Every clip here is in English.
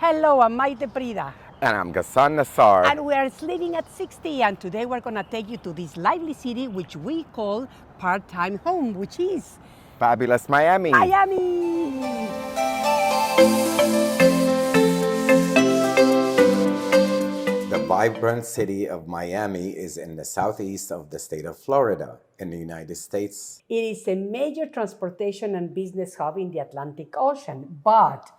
Hello, I'm Mayte Prida. And I'm Ghassan Nassar. And we are living at 60, and today we're going to take you to this lively city which we call part-time home, which is Fabulous Miami. Miami! The vibrant city of Miami is in the southeast of the state of Florida in the United States. It is a major transportation and business hub in the Atlantic Ocean, but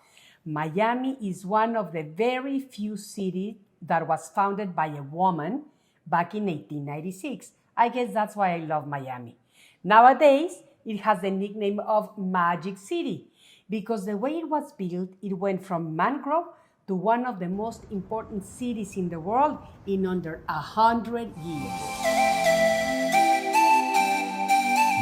Miami is one of the very few cities that was founded by a woman back in 1896. I guess that's why I love Miami. Nowadays, it has the nickname of Magic City because the way it was built, it went from mangrove to one of the most important cities in the world in under 100 years.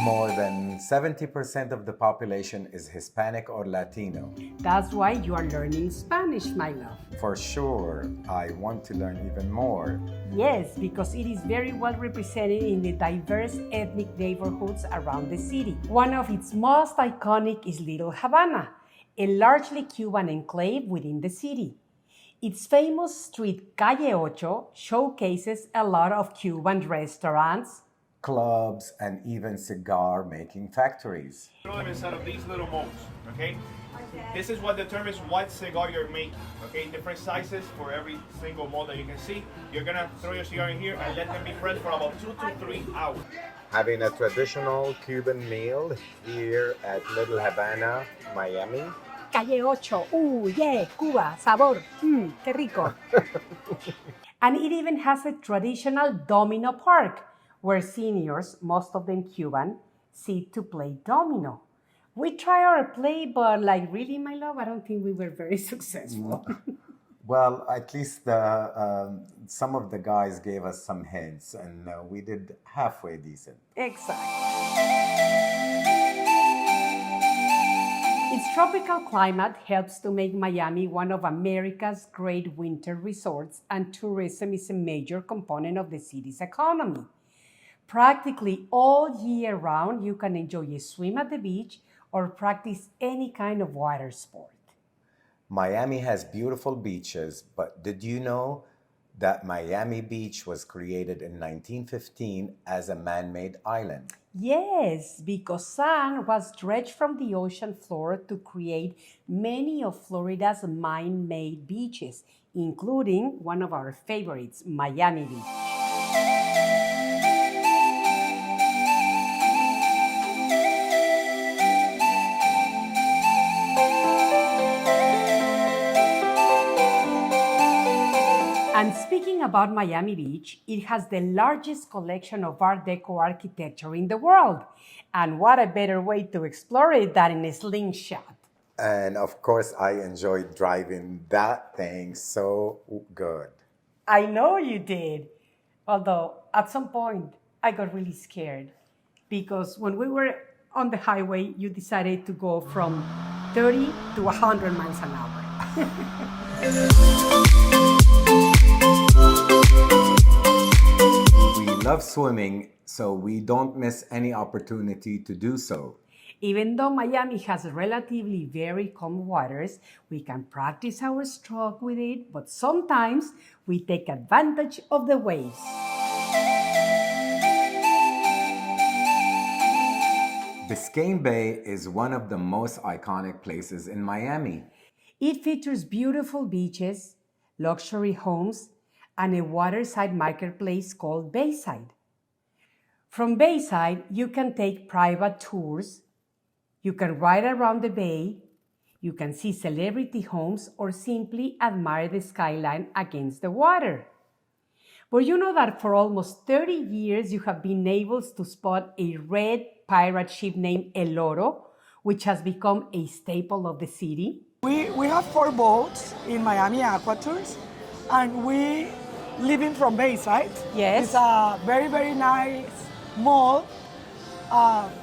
More than 70% of the population is Hispanic or Latino. That's why you are learning Spanish, my love. For sure, I want to learn even more. Yes, because it is very well represented in the diverse ethnic neighborhoods around the city. One of its most iconic is Little Havana, a largely Cuban enclave within the city. Its famous street Calle Ocho showcases a lot of Cuban restaurants, clubs, and even cigar making factories. Throw them inside of these little molds, okay? This is what determines what cigar you're making, okay? Different sizes for every single mold that you can see. You're gonna throw your cigar in here and let them be pressed for about 2 to 3 hours. Having a traditional Cuban meal here at Little Havana, Miami. Calle Ocho, yeah, Cuba, sabor, qué rico. And it even has a traditional domino park, where seniors, most of them Cuban, sit to play domino. We try our play, but like really, my love, I don't think we were very successful. Well, at least some of the guys gave us some hints, and we did halfway decent. Exactly. Its tropical climate helps to make Miami one of America's great winter resorts, and tourism is a major component of the city's economy. Practically all year round, you can enjoy a swim at the beach or practice any kind of water sport. Miami has beautiful beaches, but did you know that Miami Beach was created in 1915 as a man-made island? Yes, because sand was dredged from the ocean floor to create many of Florida's man-made beaches, including one of our favorites, Miami Beach. And speaking about Miami Beach, it has the largest collection of Art Deco architecture in the world. And what a better way to explore it than in a slingshot. And of course, I enjoyed driving that thing so good. I know you did. Although at some point, I got really scared because when we were on the highway, you decided to go from 30 to 100 miles an hour. We love swimming, so we don't miss any opportunity to do so. Even though Miami has relatively very calm waters, we can practice our stroke with it, but sometimes we take advantage of the waves. Biscayne Bay is one of the most iconic places in Miami. It features beautiful beaches, luxury homes, and a waterside marketplace called Bayside. From Bayside, you can take private tours, you can ride around the bay, you can see celebrity homes, or simply admire the skyline against the water. But you know that for almost 30 years, you have been able to spot a red pirate ship named El Oro, which has become a staple of the city? We have 4 boats in Miami Aquatours, and we living from Bayside. Yes. It's a very, very nice mall.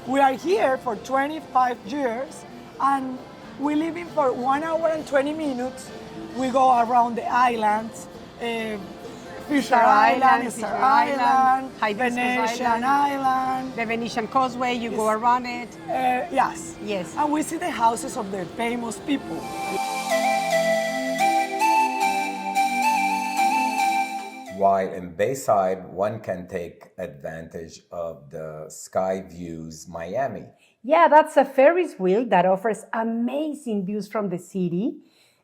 We are here for 25 years, and we live in for 1 hour and 20 minutes. We go around the islands, Fisher Island, Star Island, Venetian Island. The Venetian Causeway, you go around it. Yes. Yes. And we see the houses of the famous people. While in Bayside, one can take advantage of the Skyviews Miami. Yeah, that's a Ferris wheel that offers amazing views from the city,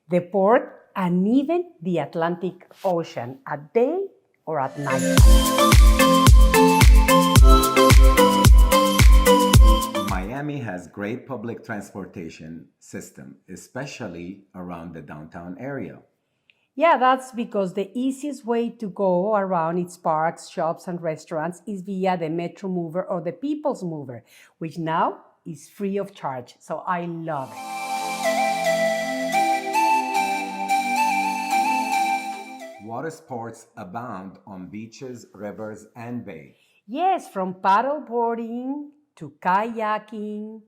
the port, and even the Atlantic Ocean at day or at night. Miami has great public transportation system, especially around the downtown area. Yeah, that's because the easiest way to go around its parks, shops, and restaurants is via the Metro Mover or the People's Mover, which now is free of charge. So I love it. Water sports abound on beaches, rivers, and bay. Yes, from paddle boarding to kayaking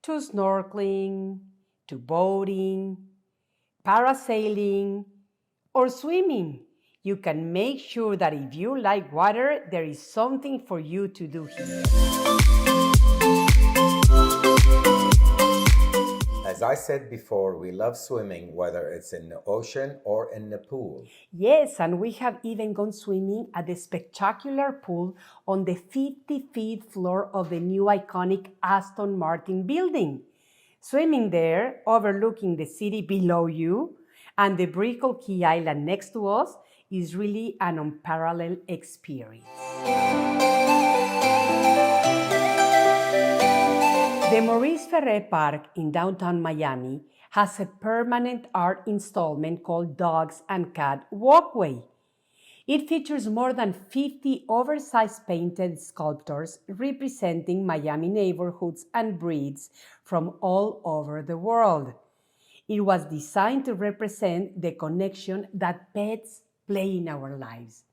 to snorkeling to boating, parasailing, or swimming. You can make sure that if you like water, there is something for you to do here. As I said before, we love swimming, whether it's in the ocean or in the pool. Yes, and we have even gone swimming at the spectacular pool on the 55th floor of the new iconic Aston Martin building. Swimming there, overlooking the city below you, and the Brickell Key Island next to us is really an unparalleled experience. The Maurice Ferré Park in downtown Miami has a permanent art installment called Dogs and Cats Walkway. It features more than 50 oversized painted sculptures representing Miami neighborhoods and breeds from all over the world. It was designed to represent the connection that pets play in our lives.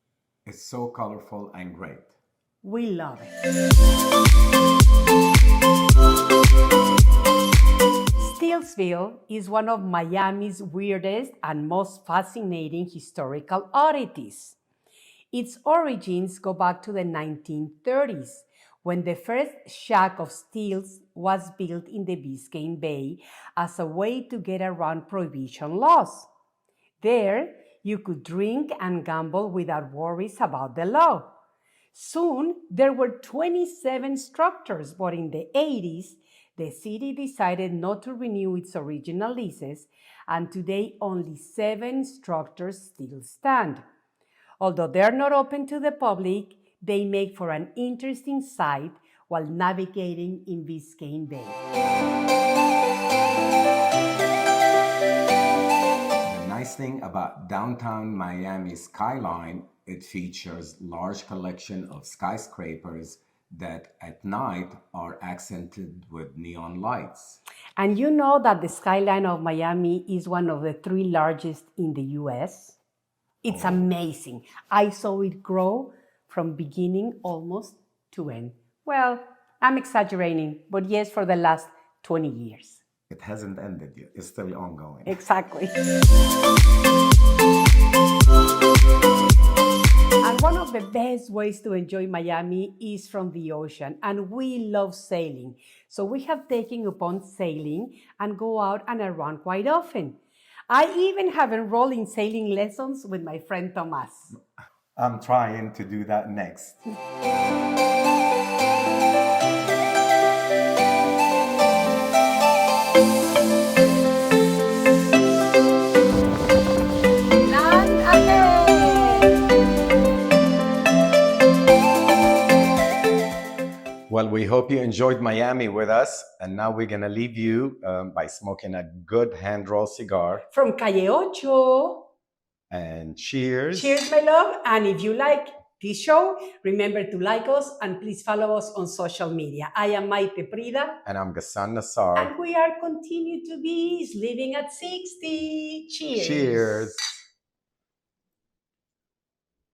It's so colorful and great. We love it. Stiltsville is one of Miami's weirdest and most fascinating historical oddities. Its origins go back to the 1930s, when the first shack of stilts was built in the Biscayne Bay as a way to get around prohibition laws. There, you could drink and gamble without worries about the law. Soon, there were 27 structures, but in the 80s, the city decided not to renew its original leases, and today only 7 structures still stand. Although they're not open to the public, they make for an interesting sight while navigating in Biscayne Bay. The nice thing about downtown Miami's skyline, it features large collection of skyscrapers that at night are accented with neon lights. And you know that the skyline of Miami is one of the 3 largest in the US? It's amazing. I saw it grow from beginning almost to end. Well, I'm exaggerating, but yes, for the last 20 years. It hasn't ended yet. It's still ongoing. Exactly. And one of the best ways to enjoy Miami is from the ocean, and we love sailing. So we have taken upon sailing and go out and around quite often. I even have enrolled in sailing lessons with my friend Tomas. I'm trying to do that next. Land ahead! Well, we hope you enjoyed Miami with us. And now we're going to leave you by smoking a good hand-rolled cigar. From Calle Ocho. And cheers. Cheers, my love. And if you like this show, remember to like us and please follow us on social media. I am Mayte Prida. And I'm Ghassan Nassar. And we are continue to be living at 60. Cheers. Cheers.